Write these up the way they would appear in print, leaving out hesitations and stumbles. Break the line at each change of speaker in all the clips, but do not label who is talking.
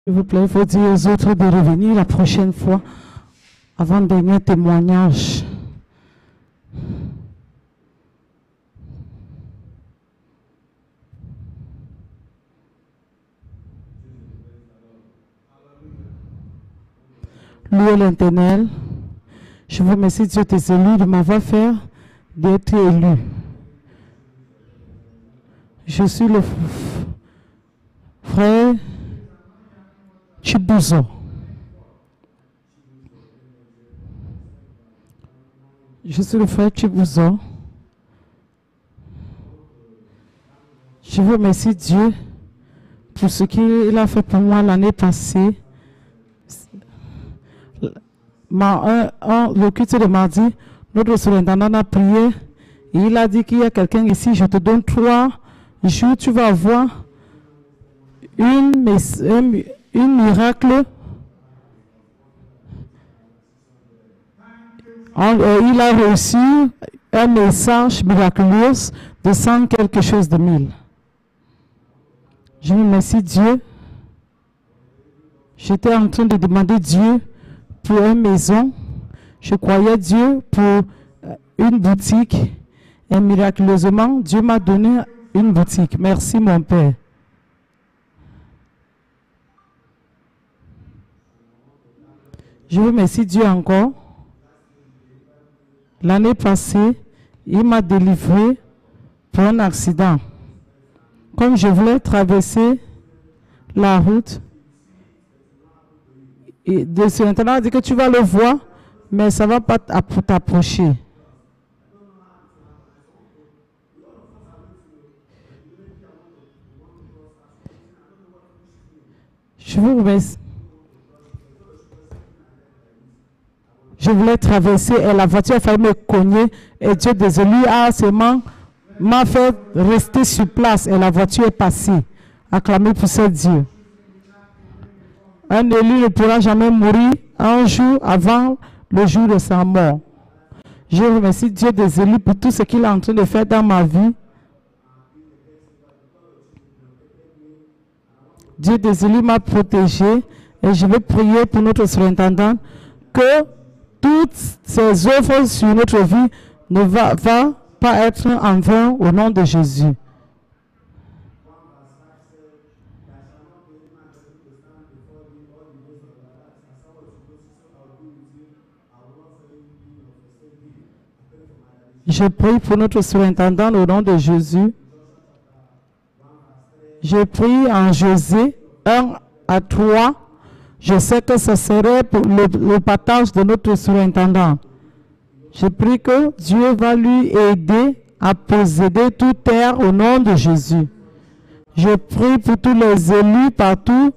S'il vous plaît, il faut dire aux autres de revenir la prochaine fois avant le dernier témoignage. Louez l'Éternel. Je vous remercie, Dieu, tes élus, de m'avoir fait d'être élu. Je suis le frère Chibuzo. Je suis le frère Chibuzo. Je vous remercie, Dieu, pour ce qu'il a fait pour moi l'année passée. Le culte de mardi, notre surintendant a prié et il a dit qu'il y a quelqu'un ici, je te donne 3 jours, tu vas avoir un miracle. Il a reçu un message miraculeux de 100 quelque chose de 1000. Je vous remercie, Dieu. J'étais en train de demander Dieu pour une maison. Je croyais Dieu pour une boutique. Et miraculeusement, Dieu m'a donné une boutique. Merci, mon Père. Je vous remercie, Dieu, encore. L'année passée, il m'a délivré pour un accident. Comme je voulais traverser la route, et de ce maintenant, a dit que tu vas le voir, mais ça ne va pas t'approcher. Je vous remercie. Je voulais traverser et la voiture a failli me cogner et Dieu désolé seulement m'a fait rester sur place et la voiture est passée. Acclamez pour ce Dieu. Un élu ne pourra jamais mourir un jour avant le jour de sa mort. Je remercie Dieu des élus pour tout ce qu'il est en train de faire dans ma vie. Dieu des élus m'a protégé et je vais prier pour notre surintendant que toutes ces œuvres sur notre vie ne va pas être en vain au nom de Jésus. Je prie pour notre surintendant au nom de Jésus. Je prie en José 1-3. Je sais que ce serait pour le partage de notre surintendant. Je prie que Dieu va lui aider à posséder toute terre au nom de Jésus. Je prie pour tous les élus partout,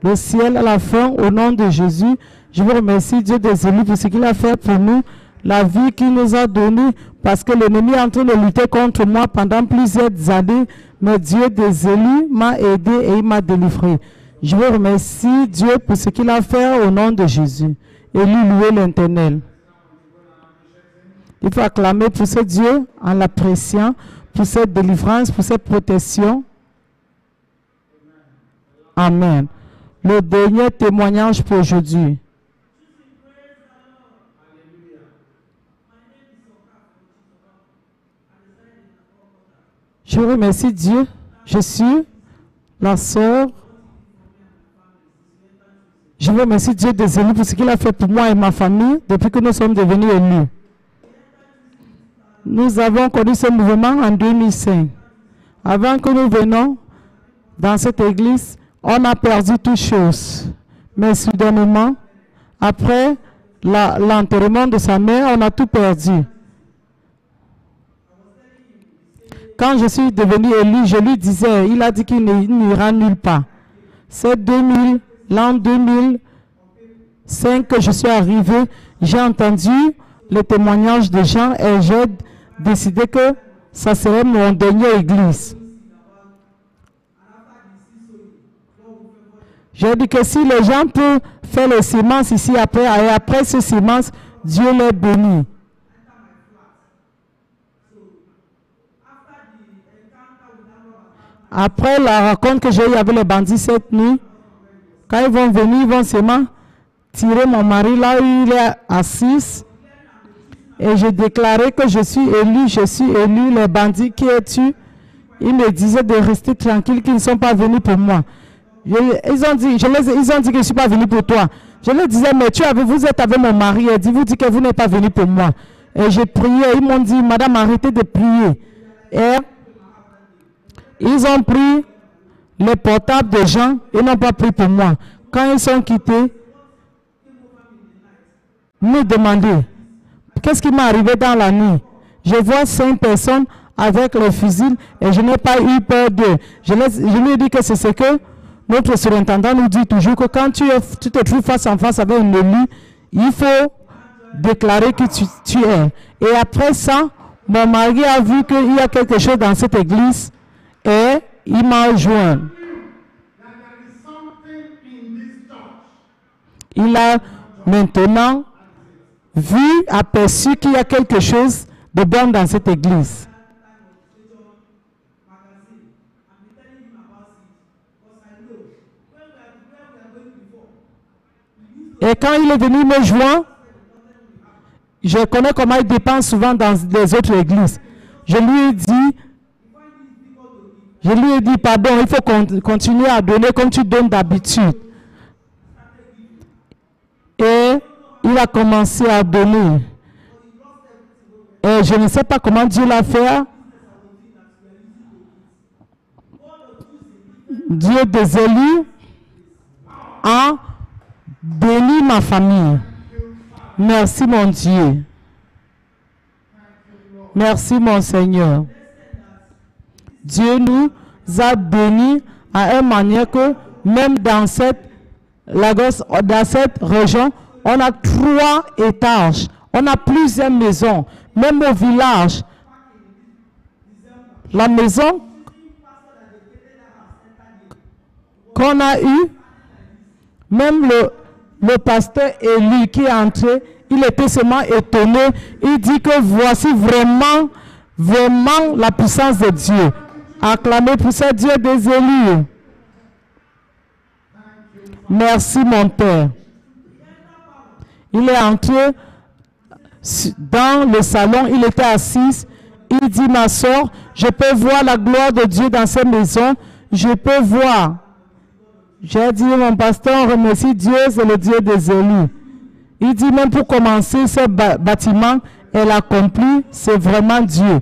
le ciel à la fin, au nom de Jésus. Je vous remercie, Dieu des élus, pour ce qu'il a fait pour nous, la vie qu'il nous a donnée, parce que l'ennemi est en train de lutter contre moi pendant plusieurs années, mais Dieu des élus m'a aidé et il m'a délivré. Je vous remercie, Dieu, pour ce qu'il a fait au nom de Jésus. Et lui louer l'Éternel. Il faut acclamer pour ce Dieu en l'appréciant, pour cette délivrance, pour cette protection. Amen. Le dernier témoignage pour aujourd'hui. Je remercie Dieu. Je suis la sœur. Je vous remercie Dieu des élus pour ce qu'il a fait pour moi et ma famille depuis que nous sommes devenus élus. Nous avons connu ce mouvement en 2005. Avant que nous venions dans cette église, on a perdu toutes choses. Mais soudainement, après l'enterrement de sa mère, on a tout perdu. Quand je suis devenu élu, je lui disais, il a dit qu'il n'ira nulle part. C'est l'an 2005 que je suis arrivé, j'ai entendu le témoignage des gens et j'ai décidé que ça serait mon dernière église. J'ai dit que si les gens peuvent faire les semences ici et après ces semences, Dieu les bénit. Après la rencontre que j'ai eue avec les bandits cette nuit, Quand ils vont venir, ils vont seulement tirer mon mari là où il est assis. Et je déclarais que je suis élu, les bandits qui tuent. Ils me disaient de rester tranquille, qu'ils ne sont pas venus pour moi. Ils ont dit que je ne suis pas venu pour toi. Je leur disais, mais vous êtes avec mon mari. Elle dit, vous dites que vous n'êtes pas venu pour moi. Et j'ai prié. Ils m'ont dit, madame, arrêtez de prier. Et ils ont pris les portables des gens. Ils n'ont pas pris pour moi. Quand ils sont quittés, me demandaient, qu'est-ce qui m'est arrivé dans la nuit? Je vois 5 personnes avec le fusil et je n'ai pas eu peur d'eux. Je lui ai dit que c'est ce que notre surintendant nous dit toujours, que quand tu te trouves face en face avec un élu, il faut déclarer que tu es. Et après ça, mon mari a vu qu'il y a quelque chose dans cette église et il m'a joint. Il a maintenant aperçu qu'il y a quelque chose de bon dans cette église. Et quand il est venu me joindre, je connais comment il dépense souvent dans les autres églises. Je lui ai dit, pardon, il faut continuer à donner comme tu donnes d'habitude. Et il a commencé à donner. Et je ne sais pas comment Dieu l'a fait. Dieu des élus a béni ma famille. Merci mon Dieu. Merci mon Seigneur. Dieu nous a bénis à une manière que même dans cette région, on a 3 étages. On a plusieurs maisons. Même au village. La maison qu'on a eue, même le pasteur élu qui est entré, il était seulement étonné. Il dit que voici vraiment la puissance de Dieu. Acclamez pour ça Dieu des élus. Merci mon Père. Il est entré dans le salon, il était assis. Il dit, ma soeur, je peux voir la gloire de Dieu dans cette maison. Je peux voir. J'ai dit, mon pasteur, remercie Dieu, c'est le Dieu des élus. Il dit, même pour commencer ce bâtiment, elle accomplit, c'est vraiment Dieu.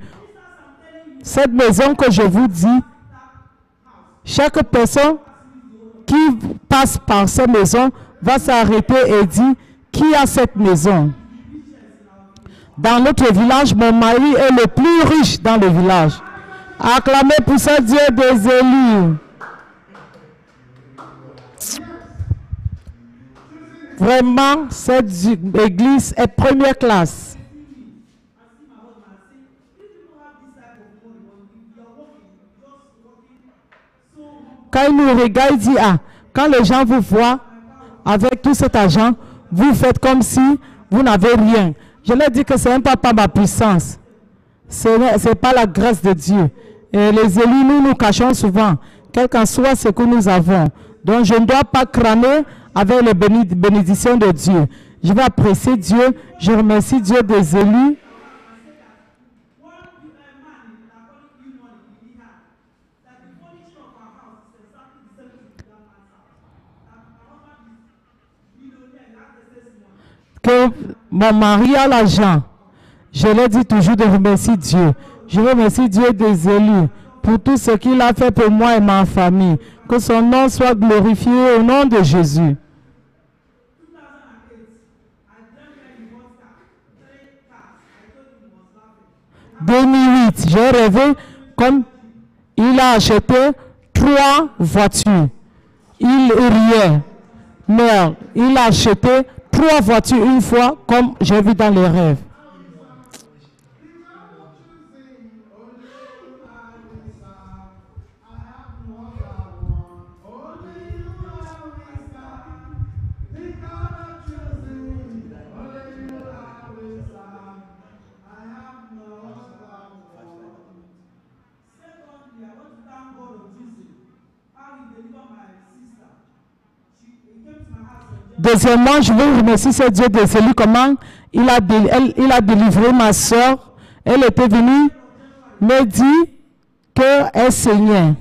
Cette maison que je vous dis, chaque personne qui passe par cette maison va s'arrêter et dire, qui a cette maison? Dans notre village, mon mari est le plus riche dans le village. Acclamez pour ça Dieu des élus. Vraiment, cette église est première classe. Quand il nous regarde, il dit, quand les gens vous voient avec tout cet argent, vous faites comme si vous n'avez rien. Je leur dis que ce n'est pas ma puissance. Ce n'est pas la grâce de Dieu. Et les élus, nous cachons souvent, quel qu'en soit ce que nous avons. Donc, je ne dois pas crâner avec les bénédictions de Dieu. Je vais apprécier Dieu. Je remercie Dieu des élus. Que mon mari a l'argent. Je leur dis toujours de remercier Dieu. Je remercie Dieu des élus pour tout ce qu'il a fait pour moi et ma famille. Que son nom soit glorifié au nom de Jésus. En 2008, j'ai rêvé comme il a acheté 3 voitures. Il riait. Mais il a acheté 3 voitures une fois, comme j'ai vu dans les rêves. Deuxièmement, je veux remercier ce Dieu des élus, comment il a délivré ma soeur. Elle était venue me dire qu'elle saignait.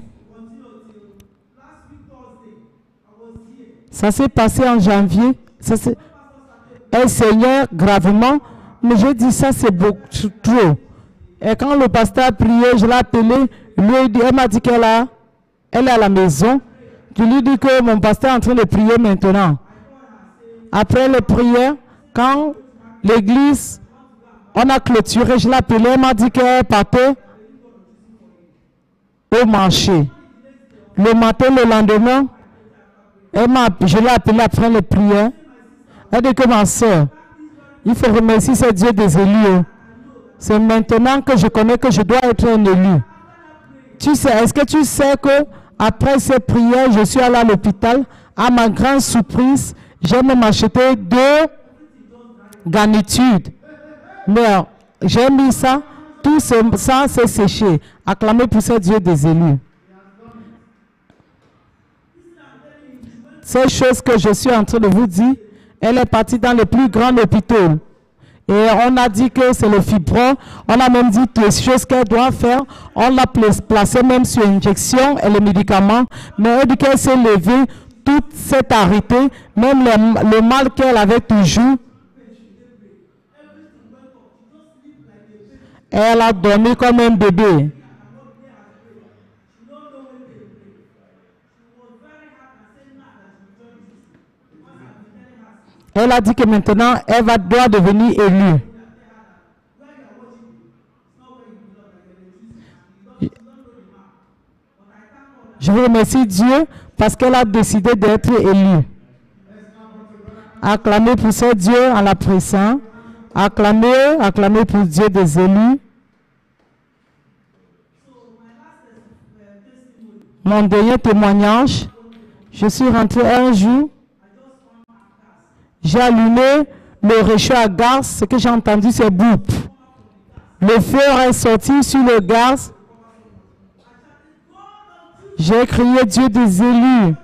Ça s'est passé en janvier. Elle saignait gravement, mais je dis ça c'est beaucoup trop. Et quand le pasteur a prié, je l'ai appelé, elle m'a dit qu'elle est à la maison. Je lui ai dit que mon pasteur est en train de prier maintenant. Après les prières, quand l'église, on a clôturé, je l'ai appelé, elle m'a dit qu'elle partait au marché. Le matin, le lendemain, je l'ai appelé après les prières. Elle dit que ma soeur, il faut remercier ce Dieu des élus. C'est maintenant que je connais que je dois être un élu. Tu sais, est-ce que tu sais que après ces prières, je suis allé à l'hôpital. À ma grande surprise, j'ai même acheté 2 garnitures. Mais j'ai mis ça, tout ça s'est séché. Acclamez pour ce Dieu des élus. Ces choses que je suis en train de vous dire, elle est partie dans les plus grands hôpitaux. Et on a dit que c'est le fibron. On a même dit toutes les choses qu'elle doit faire. On l'a placée même sur injection et les médicaments. Mais elle dit qu'elle s'est levée, tout s'est arrêté. Même le mal qu'elle avait toujours. Elle a dormi comme un bébé. Elle a dit que maintenant, elle doit devenir élue. Je vous remercie Dieu parce qu'elle a décidé d'être élue. Acclamez pour ce Dieu en la présence. Acclamez pour Dieu des élus. Mon dernier témoignage, je suis rentré un jour. J'ai allumé le réchaud à gaz. Ce que j'ai entendu, c'est boum. Le feu est sorti sur le gaz. J'ai crié Dieu des élus.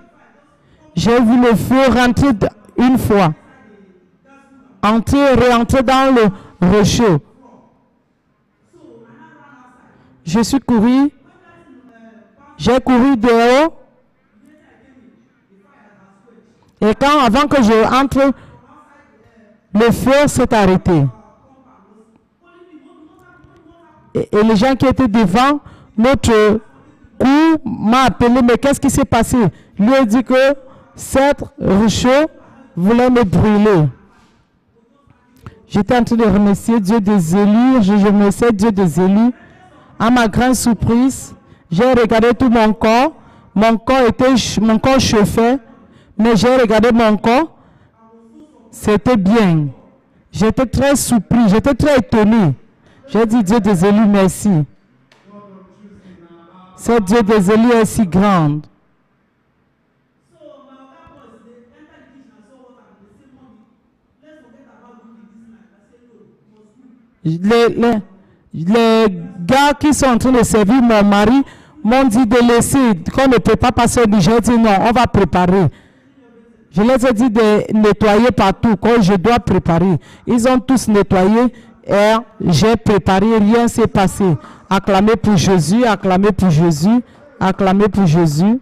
J'ai vu le feu rentrer une fois. Réentrer dans le réchaud. Je suis couru. J'ai couru dehors. Et avant que je entre, le feu s'est arrêté. Et les gens qui étaient devant notre cour m'ont appelé, mais qu'est-ce qui s'est passé? Lui a dit que cette réchaud voulait me brûler. J'étais en train de remercier Dieu des élus. Je remerciais Dieu des élus. À ma grande surprise, j'ai regardé tout mon corps. Mon corps chauffait. Mais j'ai regardé mon corps. C'était bien. J'étais très surpris. J'étais très étonné. J'ai dit Dieu des élus, merci. Ce Dieu des élus est si grand. Les gars qui sont en train de servir mon mari m'ont dit de laisser, qu'on ne peut pas passer au Niger. J'ai dit non, on va préparer. Je les ai dit de nettoyer partout, quand je dois préparer. Ils ont tous nettoyé et j'ai préparé, rien ne s'est passé. Acclamez pour Jésus, acclamez pour Jésus, acclamez pour Jésus.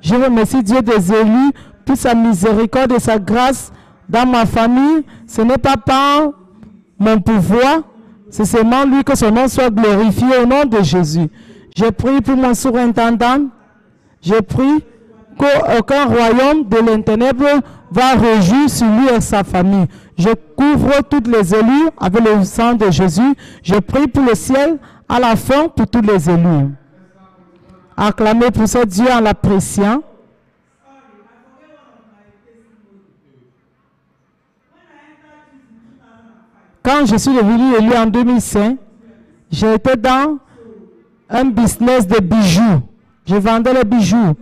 Je remercie Dieu des élus pour sa miséricorde et sa grâce dans ma famille. Ce n'est pas par mon pouvoir, c'est seulement lui, que son nom soit glorifié au nom de Jésus. Je prie pour mon surintendant. Je prie qu'aucun royaume de l'inténèbre va régir sur lui et sa famille. Je couvre toutes les élus avec le sang de Jésus. Je prie pour le ciel à la fin pour tous les élus. Acclamez pour ce Dieu en l'appréciant. Quand je suis devenu élu en 2005, j'ai été dans un business de bijoux. Je vendais les bijoux.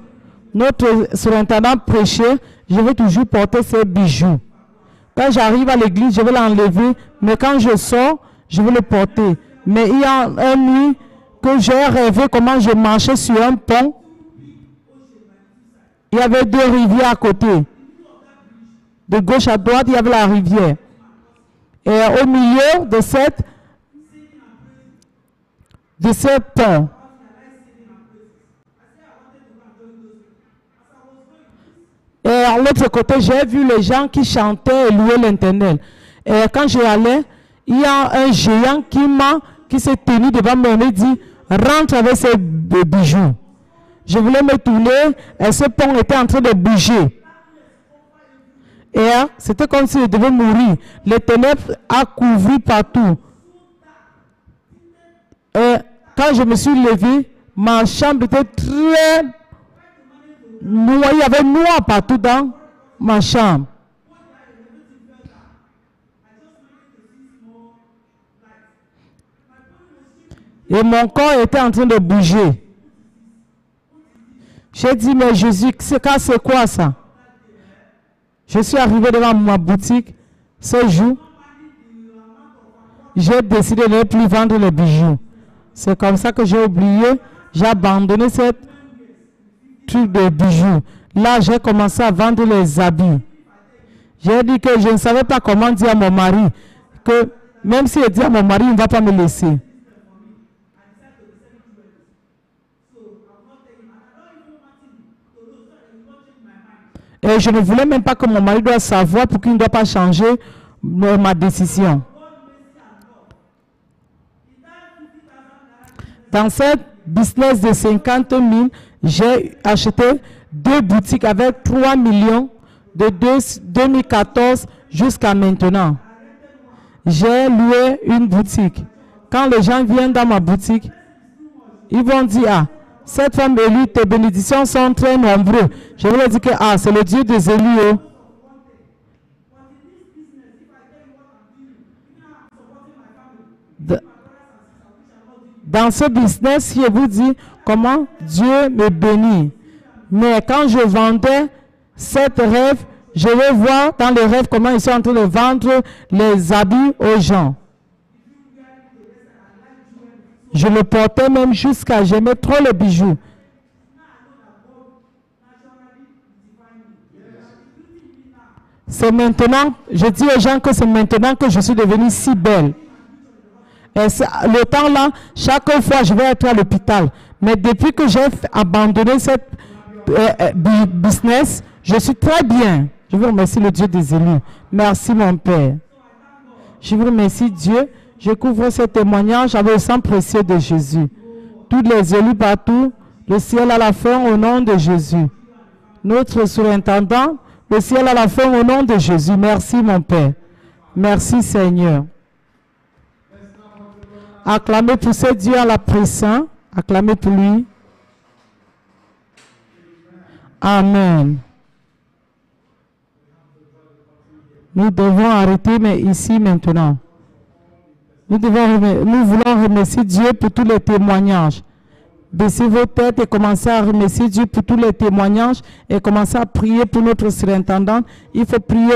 Notre surintendant prêchait, je vais toujours porter ces bijoux. Quand j'arrive à l'église, je vais l'enlever, mais quand je sors, je vais le porter. Mais il y a une nuit que j'ai rêvé comment je marchais sur un pont Il y avait 2 rivières à côté. De gauche à droite, il y avait la rivière. Et au milieu de cette pont, et à l'autre côté, j'ai vu les gens qui chantaient et louaient l'Éternel. Et quand je allais, il y a un géant qui s'est tenu devant moi et me dit, rentre avec ces bijoux. Je voulais me tourner et ce pont était en train de bouger. Et c'était comme si je devais mourir. Les ténèbres a couvert partout. Et quand je me suis levé, ma chambre était très noire. Il y avait noir partout dans ma chambre. Et mon corps était en train de bouger. J'ai dit, mais Jésus, c'est quoi ça? Je suis arrivé devant ma boutique ce jour. J'ai décidé de ne plus vendre les bijoux. C'est comme ça que j'ai oublié. J'ai abandonné ce truc de bijoux. Là, j'ai commencé à vendre les habits. J'ai dit que je ne savais pas comment dire à mon mari que même si je dis à mon mari, il ne va pas me laisser. Et je ne voulais même pas que mon mari doit savoir pour qu'il ne doit pas changer ma décision. Dans cette business de 50 000, j'ai acheté 2 boutiques avec 3 millions de 2014 jusqu'à maintenant. J'ai loué une boutique. Quand les gens viennent dans ma boutique, ils vont dire, ah, cette femme élue, tes bénédictions sont très nombreuses. Je vais leur dire que c'est le Dieu des élus. Dans ce business, je vous dis comment Dieu me bénit. Mais quand je vendais cette rêve, je vais voir dans les rêves comment ils sont en train de vendre les habits aux gens. Je le portais même jusqu'à j'aimais trop les bijoux. C'est maintenant, je dis aux gens que c'est maintenant que je suis devenue si belle. Et le temps là, chaque fois je vais être à l'hôpital. Mais depuis que j'ai abandonné cette business, je suis très bien. Je vous remercie le Dieu des élus. Merci mon Père. Je vous remercie Dieu. Je couvre ce témoignage avec le sang précieux de Jésus. Tous les élus partout, le ciel à la fin au nom de Jésus. Notre surintendant, le ciel à la fin au nom de Jésus. Merci mon Père. Merci Seigneur. Acclamez pour ce Dieu à la présence. Acclamez pour lui. Amen. Nous devons arrêter, mais ici maintenant. Nous voulons remercier Dieu pour tous les témoignages. Baissez vos têtes et commencez à remercier Dieu pour tous les témoignages et commencez à prier pour notre surintendant. Il faut prier